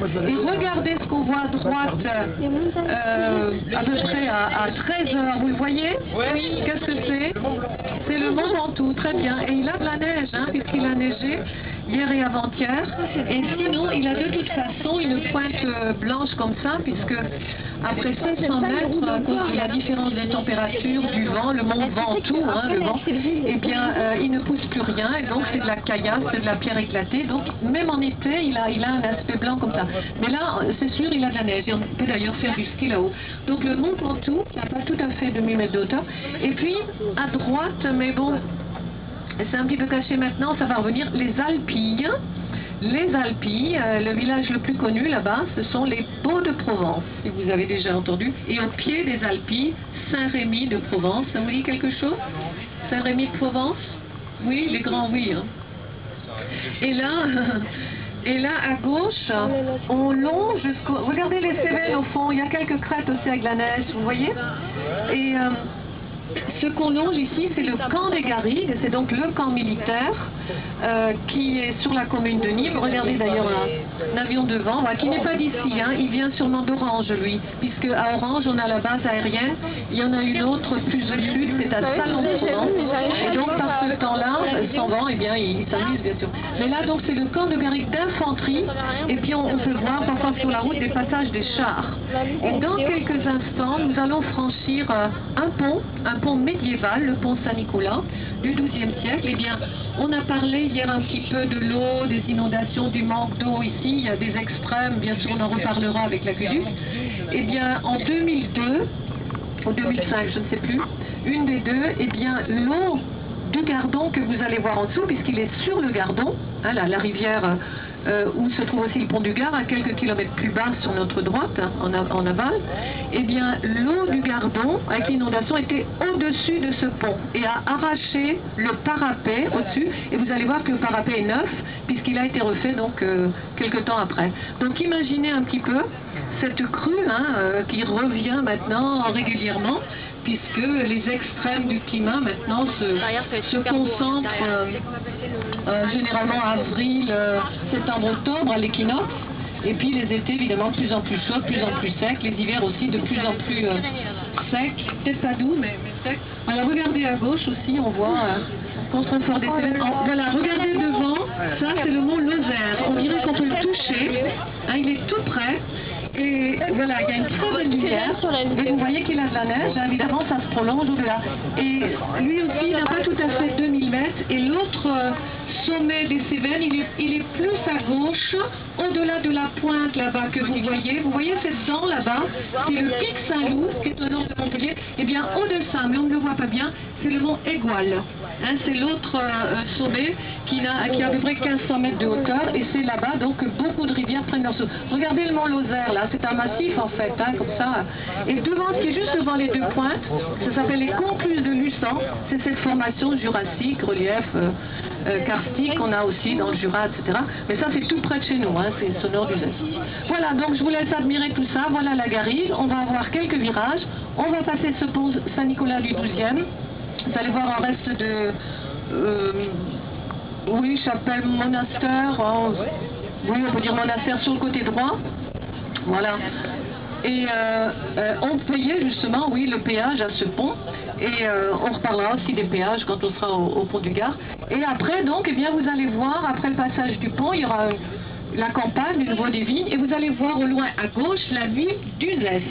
médiévale. Et regardez ce qu'on voit à droite, à peu près à 13 heures. Vous le voyez? Oui. Qu'est-ce que c'est? C'est le Mont Ventoux, très bien. Et il a de la neige, hein, puisqu'il a neigé hier et avant-hier. Et sinon, il a de toute façon une pointe blanche comme ça, puisque après 500 mètres, à cause de la différence de température, du vent, le Mont Ventoux, hein, le vent, eh bien, il ne pousse plus rien, et donc c'est de la caillasse, c'est de la pierre éclatée. Donc, même en été, il a un aspect blanc comme ça. Mais là, c'est sûr, il a de la neige, et on peut d'ailleurs faire du ski là-haut. Donc, le Mont Ventoux, il n'a pas tout à fait 2000 mètres de hauteur. Et puis, à droite, mais bon, c'est un petit peu caché maintenant, ça va revenir, les Alpilles. Les Alpilles, le village le plus connu là-bas, ce sont les Baux de Provence, si vous avez déjà entendu. Et au pied des Alpilles, Saint-Rémy de Provence. Ça vous dit quelque chose? Saint-Rémy de Provence? Oui, les grands oui. Hein. Et là, à gauche, on longe jusqu'au... Regardez les Cévennes au fond, il y a quelques crêtes aussi avec la neige, vous voyez? Et ce qu'on longe ici, c'est le camp des Garrigues, c'est donc le camp militaire qui est sur la commune de Nîmes. Regardez d'ailleurs un avion devant, qui n'est pas d'ici, hein, il vient sûrement d'Orange lui, puisque à Orange on a la base aérienne, il y en a une autre plus au sud, c'est à Salon-de-Provence, et donc par ce temps-là, sans vent, eh bien il s'amuse bien sûr. Mais là donc c'est le camp de Garrigues d'infanterie, et puis on peut voir parfois sur la route des passages des chars. Et dans quelques instants, nous allons franchir un pont médiéval, le pont Saint-Nicolas du XIIe siècle. Eh bien, on a parlé hier un petit peu de l'eau, des inondations, du manque d'eau ici. Il y a des extrêmes, bien sûr, on en reparlera avec l'aqueduc. Eh bien, en 2002, ou 2005, je ne sais plus, une des deux, eh bien, l'eau du Gardon que vous allez voir en dessous, puisqu'il est sur le Gardon, hein, la rivière où se trouve aussi le pont du Gard, à quelques kilomètres plus bas sur notre droite, hein, en aval, eh bien l'eau du Gardon, avec l'inondation, était au-dessus de ce pont et a arraché le parapet au-dessus, et vous allez voir que le parapet est neuf, puisqu'il a été refait donc quelques temps après. Donc imaginez un petit peu cette crue hein, qui revient maintenant régulièrement, puisque les extrêmes du climat maintenant se concentrent généralement avril, septembre, octobre à l'équinoxe, et puis les étés évidemment de plus en plus chauds, de plus en plus secs, les hivers aussi de plus en plus secs, peut-être pas doux mais secs. Alors regardez à gauche aussi, on voit contrefort des Cévennes. Voilà, regardez devant, ça c'est le mont Lozère, on dirait qu'on peut le toucher, hein, il est tout près. Et voilà, il y a une très belle lumière, et vous voyez qu'il a de la neige, hein, évidemment ça se prolonge au-delà. Et lui aussi, il n'a pas tout à fait 2000 mètres, et l'autre sommet des Cévennes, il est plus à gauche, au-delà de la pointe là-bas que vous voyez cette dent là-bas, c'est le pic Saint-Loup, qui est au nord de Montpellier, et bien au-dessus, mais on ne le voit pas bien, c'est le mont Égual. Hein, c'est l'autre sommet qui a à peu près 1500 mètres de hauteur, et c'est là-bas donc que beaucoup de rivières prennent leur source. Regardez le mont Lozère là, c'est un massif en fait, hein, comme ça. Et devant, qui est juste devant les deux pointes, ça s'appelle les Concluses de Luçan, c'est cette formation jurassique, relief karstique qu'on a aussi dans le Jura, etc. Mais ça c'est tout près de chez nous, hein, c'est au nord du Zest. Voilà, donc je vous laisse admirer tout ça, voilà la Garrigue, on va avoir quelques virages, on va passer ce pont Saint-Nicolas du 12e. Vous allez voir un reste de, oui, chapelle, monastère, hein, oui, on peut dire monastère sur le côté droit, voilà. Et on payait justement, oui, le péage à ce pont, et on reparlera aussi des péages quand on sera au pont du Gard. Et après, donc, eh bien, vous allez voir, après le passage du pont, il y aura la campagne, une voie des vignes, et vous allez voir au loin à gauche la ville d'Uzès.